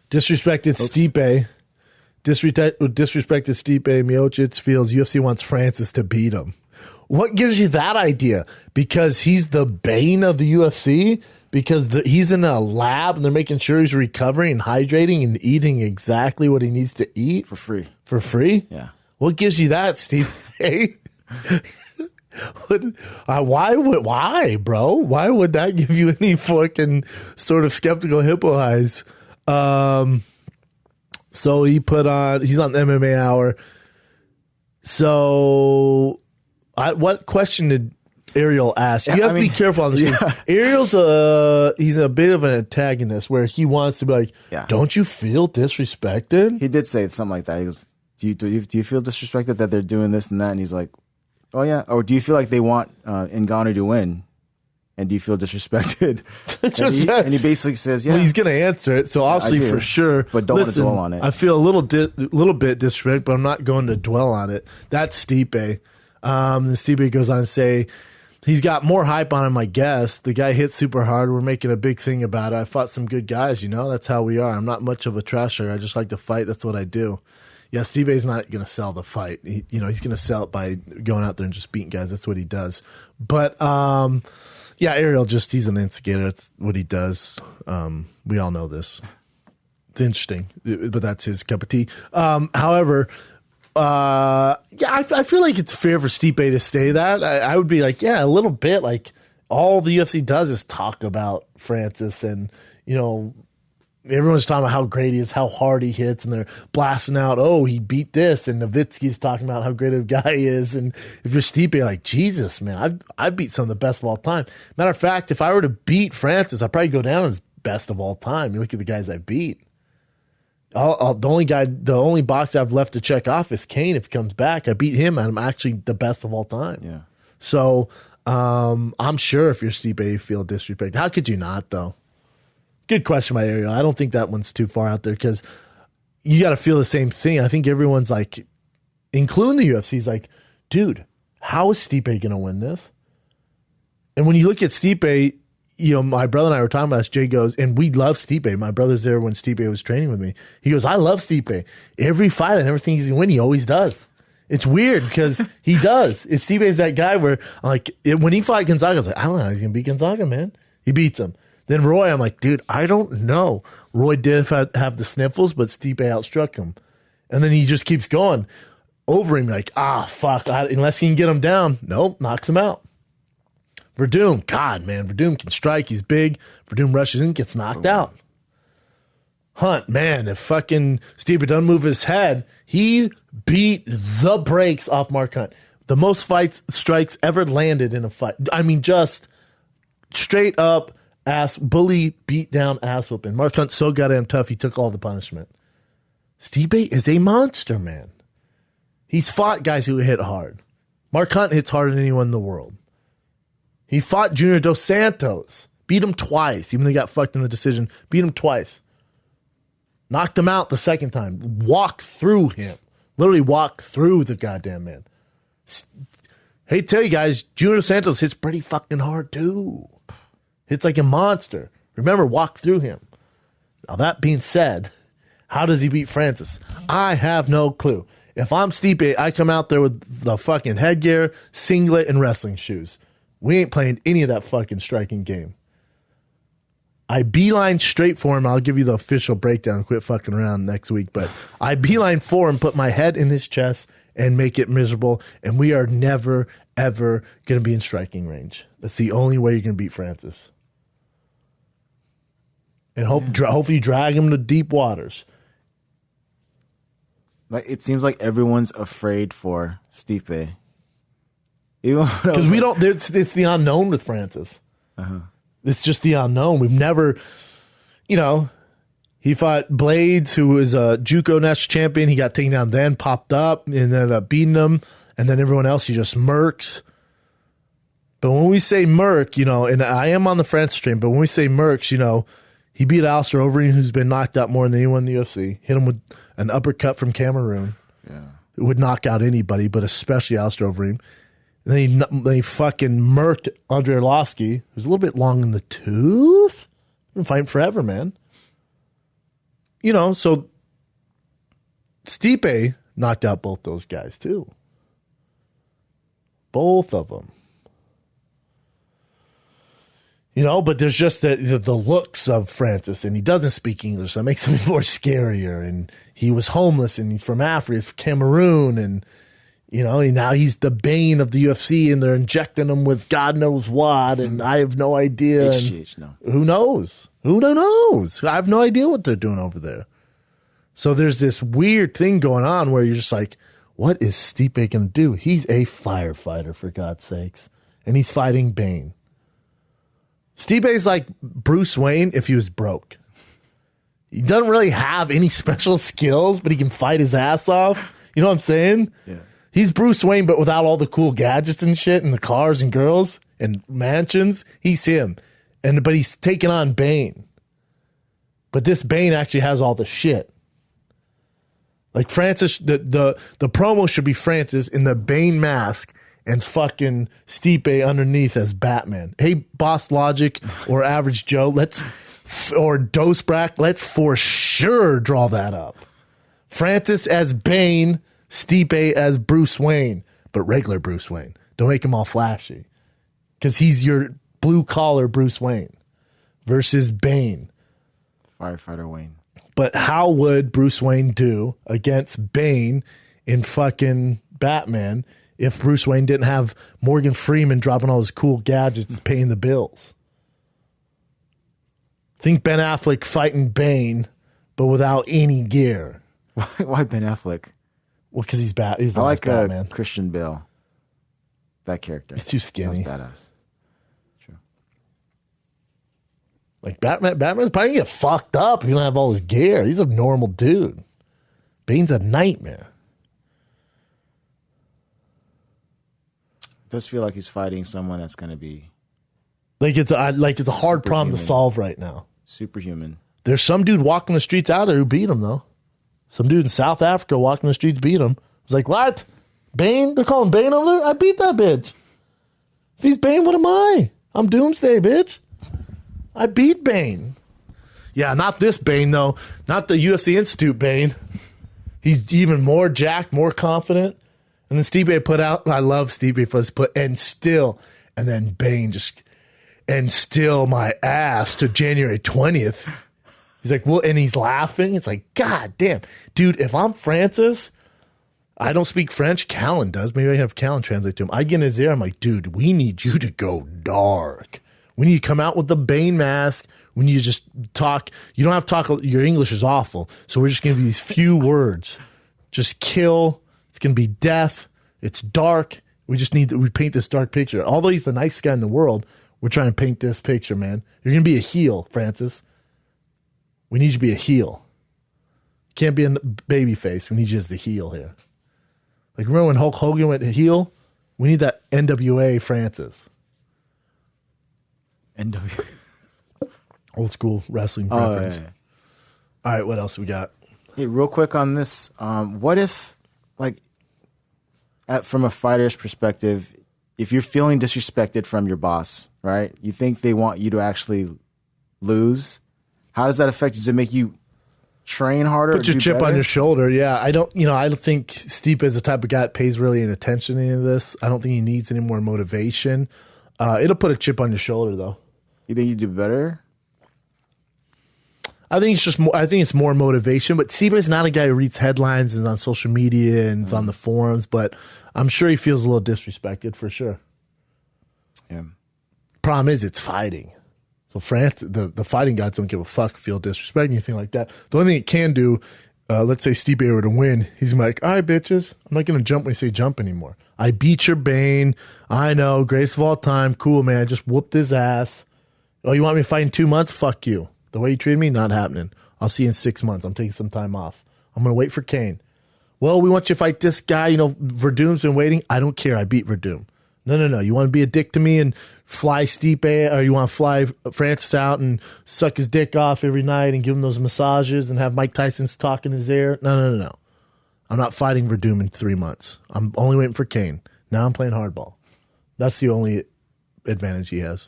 Disrespected Stipe. Disrespected Stipe Miocic feels UFC wants Francis to beat him. What gives you that idea? Because he's the bane of the UFC? Because he's in a lab and they're making sure he's recovering and hydrating and eating exactly what he needs to eat? For free. For free? Yeah. What gives you that, Steve? Why, bro? Why would that give you any fucking sort of skeptical hippo eyes? So he's on the MMA Hour. So what question did Ariel ask? You have to be careful on this. Yeah. Ariel's he's a bit of an antagonist where he wants to be like, don't you feel disrespected? He did say something like that. He goes, do you feel disrespected that they're doing this and that? And he's like, oh yeah. Or do you feel like they want Ngannou to win? And do you feel disrespected? and he basically says, yeah. Well, he's going to answer it, so obviously for sure. But don't want to dwell on it. I feel a little bit disrespected, but I'm not going to dwell on it. That's Stipe. Then Stipe goes on to say, he's got more hype on him, I guess. The guy hits super hard. We're making a big thing about it. I fought some good guys, That's how we are. I'm not much of a trasher. I just like to fight. That's what I do. Yeah, Stipe's not going to sell the fight. He's going to sell it by going out there and just beating guys. That's what he does. But, yeah, Ariel he's an instigator. That's what he does. We all know this. It's interesting, but that's his cup of tea. However, I feel like it's fair for Stipe to say that. I would be like, yeah, a little bit. Like, all the UFC does is talk about Francis and, everyone's talking about how great he is, how hard he hits, and they're blasting out, oh, he beat this, and Nowitzki's talking about how great of a guy he is. And if you're Stipe, you're like, Jesus, man, I've beat some of the best of all time. Matter of fact, if I were to beat Francis, I'd probably go down as best of all time. You look at the guys I beat. The only box I've left to check off is Kane. If he comes back, I beat him, and I'm actually the best of all time. Yeah. So I'm sure if you're Stipe, you feel disrespected. How could you not, though? Good question by Ariel. I don't think that one's too far out there because you got to feel the same thing. I think everyone's like, including the UFC's like, dude, how is Stipe going to win this? And when you look at Stipe, my brother and I were talking about this. Jay goes, and we love Stipe. My brother's there when Stipe was training with me. He goes, I love Stipe. Every fight and everything he's going to win, he always does. It's weird because he does. Stipe's that guy where, when he fought Gonzaga, I was like, I don't know how he's going to beat Gonzaga, man. He beats him. Then Roy, I'm like, dude, I don't know. Roy did have the sniffles, but Stipe outstruck him. And then he just keeps going over him like, fuck. Unless he can get him down. Nope, knocks him out. Verdum, God, man. Verdum can strike. He's big. Verdum rushes in, gets knocked out. Hunt, man, if fucking Stipe doesn't move his head, he beat the brakes off Mark Hunt. The most strikes ever landed in a fight. I mean, just straight up bully, beat down, ass whooping. Mark Hunt's so goddamn tough, he took all the punishment. Stipe is a monster, man. He's fought guys who hit hard. Mark Hunt hits harder than anyone in the world. He fought Junior Dos Santos, beat him twice, even though he got fucked in the decision. Beat him twice. Knocked him out the second time. Walked through him. Literally walked through the goddamn man. Hey, tell you guys, Junior Dos Santos hits pretty fucking hard too. Hits like a monster. Remember, walk through him. Now, that being said, how does he beat Francis? I have no clue. If I'm Stipe, I come out there with the fucking headgear, singlet, and wrestling shoes. We ain't playing any of that fucking striking game. I beeline straight for him. I'll give you the official breakdown. Quit fucking around next week. But I beeline for him, put my head in his chest, and make it miserable. And we are never, ever going to be in striking range. That's the only way you're going to beat Francis. And hopefully you drag him to deep waters. It seems like everyone's afraid for Stipe. Because we don't. It's the unknown with Francis. It's just the unknown. We've never, he fought Blades, who was a JUCO national champion. He got taken down then, popped up, and ended up beating him. And then everyone else, he just murks. But when we say murk, and I am on the Francis train, but when we say murks, he beat Alistair Overeem, who's been knocked out more than anyone in the UFC. Hit him with an uppercut from Cameroon. Yeah. It would knock out anybody, but especially Alistair Overeem. And then he fucking murked Andrei Arlovski, who's a little bit long in the tooth. Been fighting forever, man. so Stipe knocked out both those guys too. Both of them. But there's just the looks of Francis, and he doesn't speak English. That makes him more scarier. And he was homeless, and he's from Africa, he's from Cameroon, and now he's the bane of the UFC, and they're injecting him with God knows what, and I have no idea. HGH, no. Who knows? Who knows? I have no idea what they're doing over there. So there's this weird thing going on where you're just like, what is Stipe going to do? He's a firefighter, for God's sakes, and he's fighting Bane. Stipe's like Bruce Wayne if he was broke. He doesn't really have any special skills, but he can fight his ass off. You know what I'm saying? Yeah. He's Bruce Wayne, but without all the cool gadgets and shit and the cars and girls and mansions. He's him. But he's taking on Bane. But this Bane actually has all the shit. Like Francis, the promo should be Francis in the Bane mask and fucking Stipe underneath as Batman. Hey, Boss Logic or Average Joe, or Dosbrack, let's for sure draw that up. Francis as Bane, Stipe as Bruce Wayne, but regular Bruce Wayne. Don't make him all flashy. Because he's your blue-collar Bruce Wayne versus Bane. Firefighter Wayne. But how would Bruce Wayne do against Bane in fucking Batman if Bruce Wayne didn't have Morgan Freeman dropping all his cool gadgets paying the bills? Think Ben Affleck fighting Bane, but without any gear. Why Ben Affleck? Well, because he's bad. He's I like Batman. Christian Bale. That character. He's too skinny. That's badass. True. Like Batman's probably gonna get fucked up if you don't have all his gear. He's a normal dude. Bane's a nightmare. It does feel like he's fighting someone that's going to be it's a hard problem to solve right now. Superhuman. There's some dude walking the streets out there who beat him though. Some dude in South Africa walking the streets beat him. I was like, what? Bane? They're calling Bane over there? I beat that bitch. If he's Bane, what am I? I'm Doomsday, bitch. I beat Bane. Yeah, not this Bane, though. Not the UFC Institute Bane. He's even more jacked, more confident. And then Stipe put out, I love Stipe for this, and still, and then Bane just, and still my ass to January 20th. He's like, well, and he's laughing. It's like, God damn. Dude, if I'm Francis, I don't speak French. Callan does. Maybe I have Callan translate to him. I get in his ear. I'm like, dude, we need you to go dark. We need to come out with the Bane mask. We need to just talk. You don't have to talk. Your English is awful. So we're just going to give you these few words. Just kill. It's going to be death. It's dark. We just need to paint this dark picture. Although he's the nicest guy in the world, we're trying to paint this picture, man. You're going to be a heel, Francis. We need you to be a heel. Can't be a baby face. We need you as the heel here. Like, remember when Hulk Hogan went heel? We need that NWA Francis. NWA. Old school wrestling preference. Yeah. All right, what else we got? Hey, real quick on this. What if, from a fighter's perspective, if you're feeling disrespected from your boss, right? You think they want you to actually lose. How does that affect you? Does it make you train harder? Put your chip on your shoulder. Yeah, I don't think Stipe is the type of guy that pays really any attention to any of this. I don't think he needs any more motivation. It'll put a chip on your shoulder, though. You think you do better? I think it's more motivation. But Stipe is not a guy who reads headlines and is on social media and is on the forums. But I'm sure he feels a little disrespected for sure. Yeah. Problem is, it's fighting. So France, the fighting guys don't give a fuck, feel disrespect, anything like that. The only thing it can do, let's say Stipe were to win, he's gonna be like, all right, bitches, I'm not gonna jump when you say jump anymore. I beat your Bane. I know, greatest of all time. Cool, man. I just whooped his ass. Oh, you want me to fight in 2 months? Fuck you. The way you treated me, not happening. I'll see you in 6 months. I'm taking some time off. I'm gonna wait for Kane. Well, we want you to fight this guy. Verdum's been waiting. I don't care. I beat Verdum. No. You want to be a dick to me and fly Stipe, or you want to fly Francis out and suck his dick off every night and give him those massages and have Mike Tyson's talk in his ear? No. I'm not fighting Verdum in 3 months. I'm only waiting for Kane. Now I'm playing hardball. That's the only advantage he has.